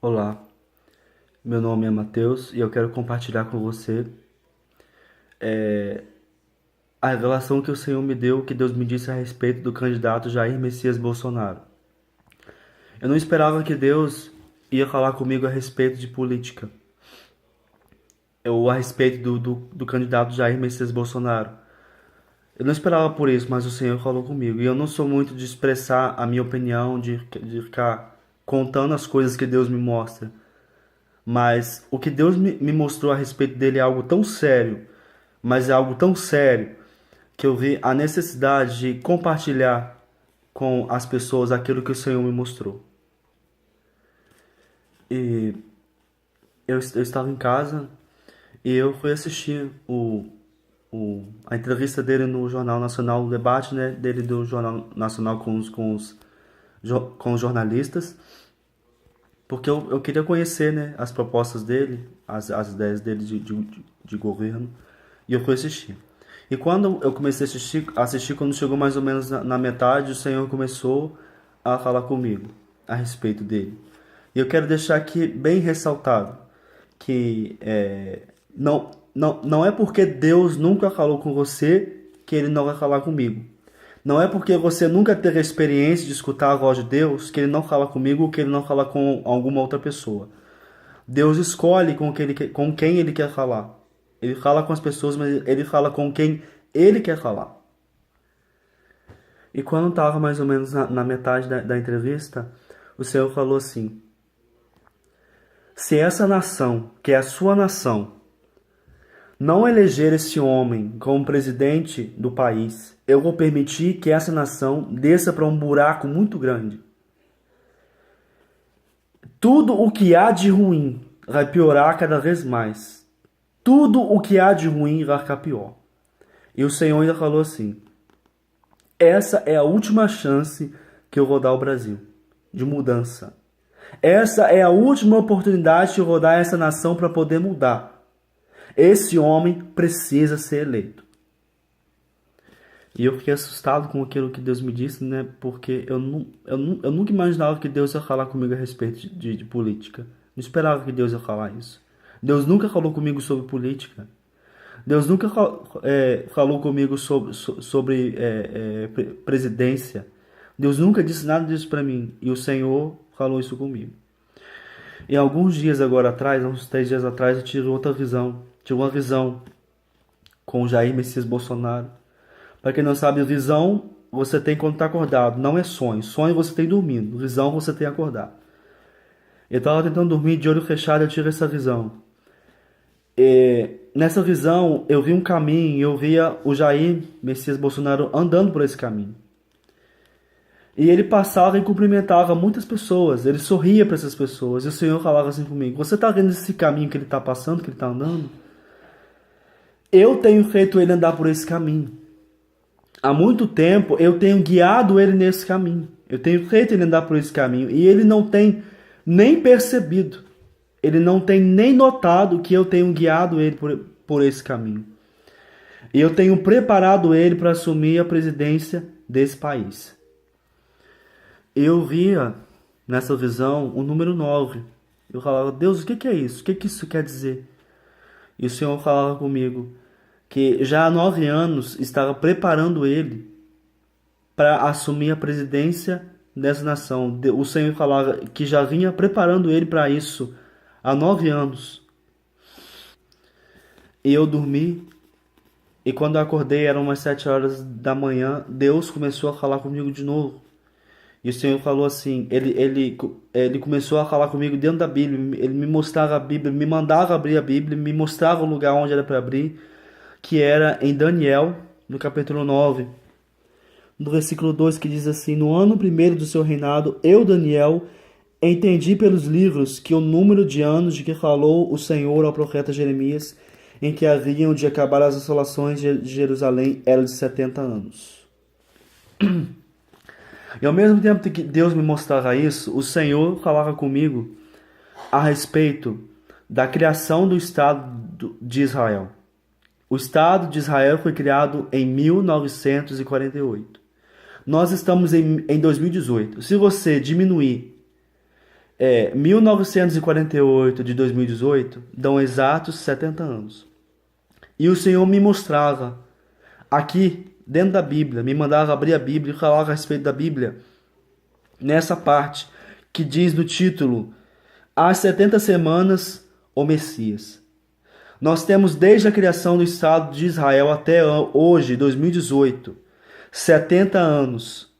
Olá, meu nome é Matheus e eu quero compartilhar com você a revelação que o Senhor me deu, que Deus me disse a respeito do candidato Jair Messias Bolsonaro. Eu não esperava que Deus ia falar comigo a respeito de política, ou a respeito do candidato Jair Messias Bolsonaro. Eu não esperava por isso, mas o Senhor falou comigo. E eu não sou muito de expressar a minha opinião, de ficar contando as coisas que Deus me mostra. Mas o que Deus me mostrou a respeito dele é algo tão sério, mas é algo tão sério, que eu vi a necessidade de compartilhar com as pessoas aquilo que o Senhor me mostrou. E eu estava em casa e eu fui assistir a entrevista dele no Jornal Nacional, o debate, né, dele do Jornal Nacional com os jornalistas, porque eu queria conhecer, né, as propostas dele, as ideias dele de governo, e eu fui assistir. E quando eu comecei a assistir, quando chegou mais ou menos na metade, o Senhor começou a falar comigo a respeito dele. E eu quero deixar aqui bem ressaltado que não é porque Deus nunca falou com você que Ele não vai falar comigo. Não é porque você nunca teve a experiência de escutar a voz de Deus que Ele não fala comigo ou que Ele não fala com alguma outra pessoa. Deus escolhe com quem Ele quer falar. Ele fala com as pessoas, mas Ele fala com quem Ele quer falar. E quando estava mais ou menos na metade da entrevista, o Senhor falou assim: se essa nação, que é a sua nação, não eleger esse homem como presidente do país, eu vou permitir que essa nação desça para um buraco muito grande. Tudo o que há de ruim vai piorar cada vez mais. Tudo o que há de ruim vai ficar pior. E o Senhor ainda falou assim: essa é a última chance que eu vou dar ao Brasil, de mudança. Essa é a última oportunidade que eu vou dar a essa nação para poder mudar. Esse homem precisa ser eleito. E eu fiquei assustado com aquilo que Deus me disse, né? Porque eu nunca imaginava que Deus ia falar comigo a respeito de política. Não esperava que Deus ia falar isso. Deus nunca falou comigo sobre política. Deus nunca falou comigo sobre presidência. Deus nunca disse nada disso para mim. E o Senhor falou isso comigo. E alguns dias agora atrás, uns 3 dias atrás, eu tive outra visão. Tive uma visão com o Jair Messias Bolsonaro. Para quem não sabe, visão você tem quando está acordado, não é sonho. Sonho você tem dormindo, visão você tem acordado. Eu estava tentando dormir de olho fechado, eu tive essa visão. E nessa visão, eu vi um caminho, eu via o Jair Messias Bolsonaro andando por esse caminho. E ele passava e cumprimentava muitas pessoas, ele sorria para essas pessoas. E o Senhor falava assim comigo: você está vendo esse caminho que ele está passando, que ele está andando? Eu tenho feito ele andar por esse caminho. Há muito tempo eu tenho guiado ele nesse caminho. Eu tenho feito ele andar por esse caminho. E ele não tem nem percebido. Ele não tem nem notado que eu tenho guiado ele por esse caminho. E eu tenho preparado ele para assumir a presidência desse país. Eu via nessa visão o número 9. Eu falava: Deus, o que é isso? O que isso quer dizer? E o Senhor falava comigo que já há 9 anos estava preparando ele para assumir a presidência dessa nação. O Senhor falava que já vinha preparando ele para isso há 9 anos. E eu dormi, e quando eu acordei eram umas 7 horas da manhã, Deus começou a falar comigo de novo. E o Senhor falou assim, ele começou a falar comigo dentro da Bíblia, ele me mostrava a Bíblia, me mandava abrir a Bíblia, me mostrava o lugar onde era para abrir, que era em Daniel, no capítulo 9, no versículo 2, que diz assim: no ano primeiro do seu reinado, eu, Daniel, entendi pelos livros que o número de anos de que falou o Senhor ao profeta Jeremias, em que haviam de acabar as assolações de Jerusalém, era de 70 anos. E ao mesmo tempo que Deus me mostrava isso, o Senhor falava comigo a respeito da criação do Estado de Israel. O Estado de Israel foi criado em 1948. Nós estamos em 2018. Se você diminuir 1948 de 2018 dão exatos 70 anos. E o Senhor me mostrava aqui dentro da Bíblia, me mandava abrir a Bíblia e falar a respeito da Bíblia, nessa parte que diz no título: As 70 semanas, o Messias. Nós temos desde a criação do Estado de Israel até hoje, 2018, 70 anos.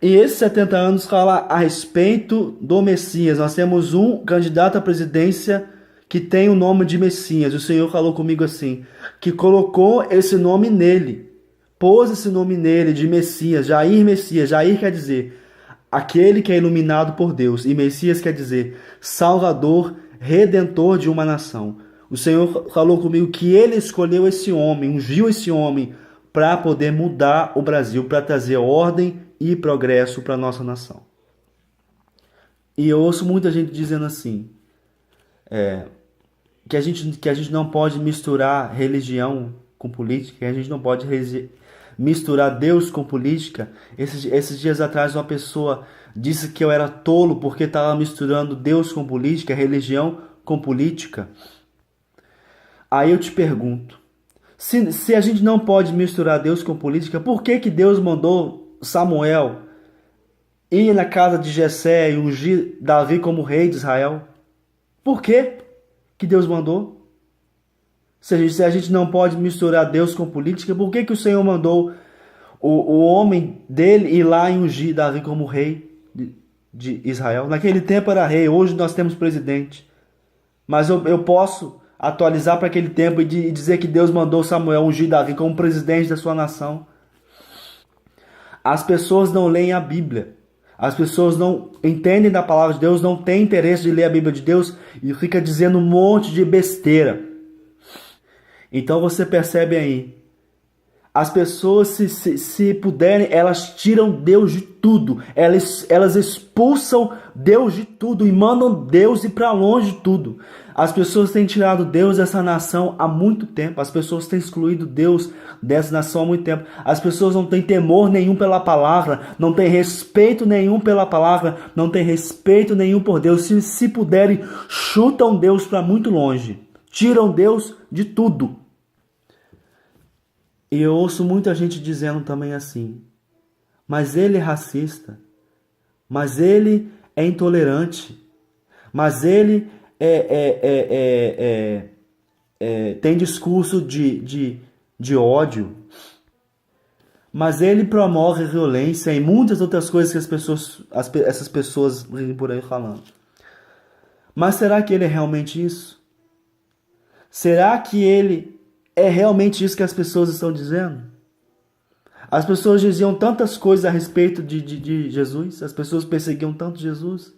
E esses 70 anos fala a respeito do Messias. Nós temos um candidato à presidência que tem o nome de Messias. O Senhor falou comigo assim, que colocou esse nome nele, pôs esse nome nele de Messias, Jair Messias. Jair quer dizer aquele que é iluminado por Deus, e Messias quer dizer Salvador, Redentor de uma nação. O Senhor falou comigo que ele escolheu esse homem, ungiu esse homem para poder mudar o Brasil, para trazer ordem e progresso para a nossa nação. E eu ouço muita gente dizendo assim, que a gente não pode misturar religião com política, que a gente não pode misturar Deus com política. Esses dias atrás uma pessoa disse que eu era tolo porque estava misturando Deus com política, religião com política. Aí eu te pergunto, se a gente não pode misturar Deus com política, por que Deus mandou Samuel ir na casa de Jessé e ungir Davi como rei de Israel? Por que Deus mandou? Se a gente não pode misturar Deus com política, por que o Senhor mandou o homem dele ir lá e ungir Davi como rei de Israel? Naquele tempo era rei, hoje nós temos presidente. Mas eu posso atualizar para aquele tempo e dizer que Deus mandou Samuel ungir Davi como presidente da sua nação. As pessoas não leem a Bíblia. As pessoas não entendem da palavra de Deus, não têm interesse de ler a Bíblia de Deus e fica dizendo um monte de besteira. Então você percebe aí, as pessoas se puderem, elas tiram Deus de tudo, elas expulsam Deus de tudo e mandam Deus ir para longe de tudo. As pessoas têm tirado Deus dessa nação há muito tempo, as pessoas têm excluído Deus dessa nação há muito tempo. As pessoas não têm temor nenhum pela palavra, não têm respeito nenhum pela palavra, não têm respeito nenhum por Deus. Se puderem, chutam Deus para muito longe, tiram Deus de tudo. E eu ouço muita gente dizendo também assim, mas ele é racista, mas ele é intolerante, mas ele tem discurso de ódio, mas ele promove violência e muitas outras coisas que essas pessoas vêm por aí falando. Mas será que ele é realmente isso? Será que ele é realmente isso que as pessoas estão dizendo? As pessoas diziam tantas coisas a respeito de Jesus, as pessoas perseguiam tanto Jesus,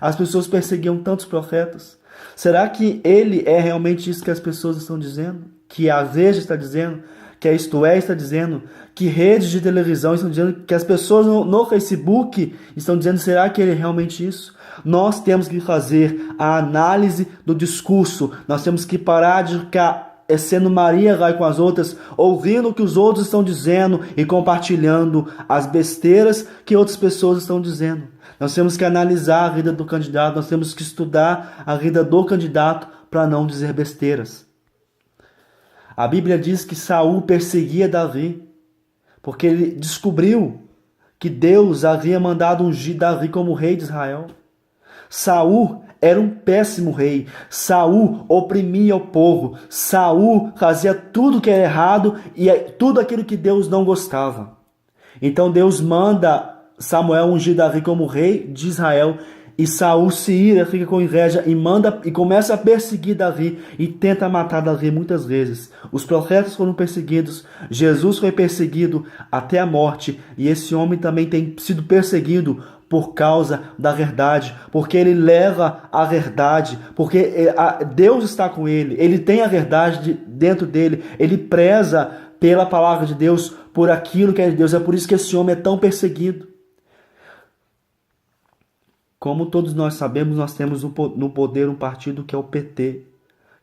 as pessoas perseguiam tantos profetas. Será que ele é realmente isso que as pessoas estão dizendo? Que a Veja está dizendo? Que a Isto É está dizendo? Que redes de televisão estão dizendo? Que as pessoas no Facebook estão dizendo? Será que ele é realmente isso? Nós temos que fazer a análise do discurso. Nós temos que parar de ficar sendo Maria vai com as outras, ouvindo o que os outros estão dizendo e compartilhando as besteiras que outras pessoas estão dizendo. Nós temos que analisar a vida do candidato, nós temos que estudar a vida do candidato para não dizer besteiras. A Bíblia diz que Saul perseguia Davi, porque ele descobriu que Deus havia mandado ungir Davi como rei de Israel. Saul era um péssimo rei. Saul oprimia o povo. Saul fazia tudo que era errado e tudo aquilo que Deus não gostava. Então Deus manda Samuel ungir Davi como rei de Israel. E Saul se ira, fica com inveja e começa a perseguir Davi e tenta matar Davi muitas vezes. Os profetas foram perseguidos, Jesus foi perseguido até a morte e esse homem também tem sido perseguido por causa da verdade, porque ele leva a verdade, porque Deus está com ele, ele tem a verdade dentro dele, ele preza pela palavra de Deus, por aquilo que é de Deus. É por isso que esse homem é tão perseguido. Como todos nós sabemos, nós temos no poder um partido que é o PT,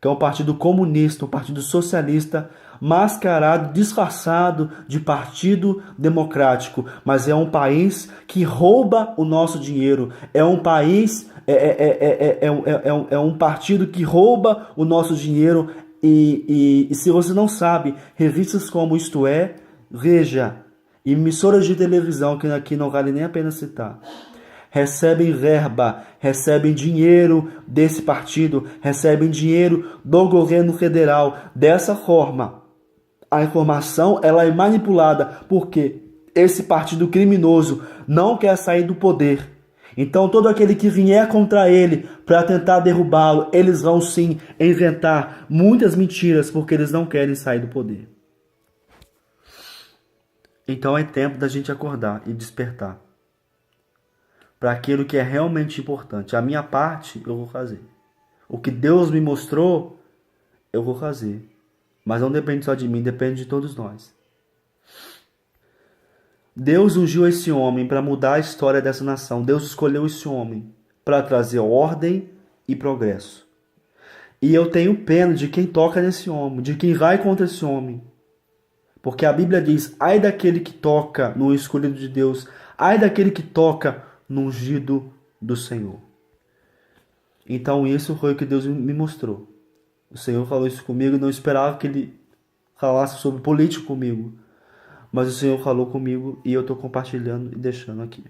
que é um partido comunista, um partido socialista, mascarado, disfarçado de partido democrático. Mas é um país que rouba o nosso dinheiro, é um país é um partido que rouba o nosso dinheiro. E se você não sabe, revistas como Isto É, Veja, e emissoras de televisão, que aqui não vale nem a pena citar, recebem verba, recebem dinheiro desse partido, recebem dinheiro do governo federal. Dessa forma, a informação ela é manipulada porque esse partido criminoso não quer sair do poder. Então todo aquele que vier contra ele para tentar derrubá-lo, eles vão sim inventar muitas mentiras porque eles não querem sair do poder. Então é tempo da gente acordar e despertar para aquilo que é realmente importante. A minha parte eu vou fazer. O que Deus me mostrou, eu vou fazer. Mas não depende só de mim, depende de todos nós. Deus ungiu esse homem para mudar a história dessa nação. Deus escolheu esse homem para trazer ordem e progresso. E eu tenho pena de quem toca nesse homem, de quem vai contra esse homem. Porque a Bíblia diz, ai daquele que toca no escolhido de Deus, ai daquele que toca no ungido do Senhor. Então isso foi o que Deus me mostrou. O Senhor falou isso comigo, não esperava que Ele falasse sobre política comigo. Mas o Senhor falou comigo e eu estou compartilhando e deixando aqui.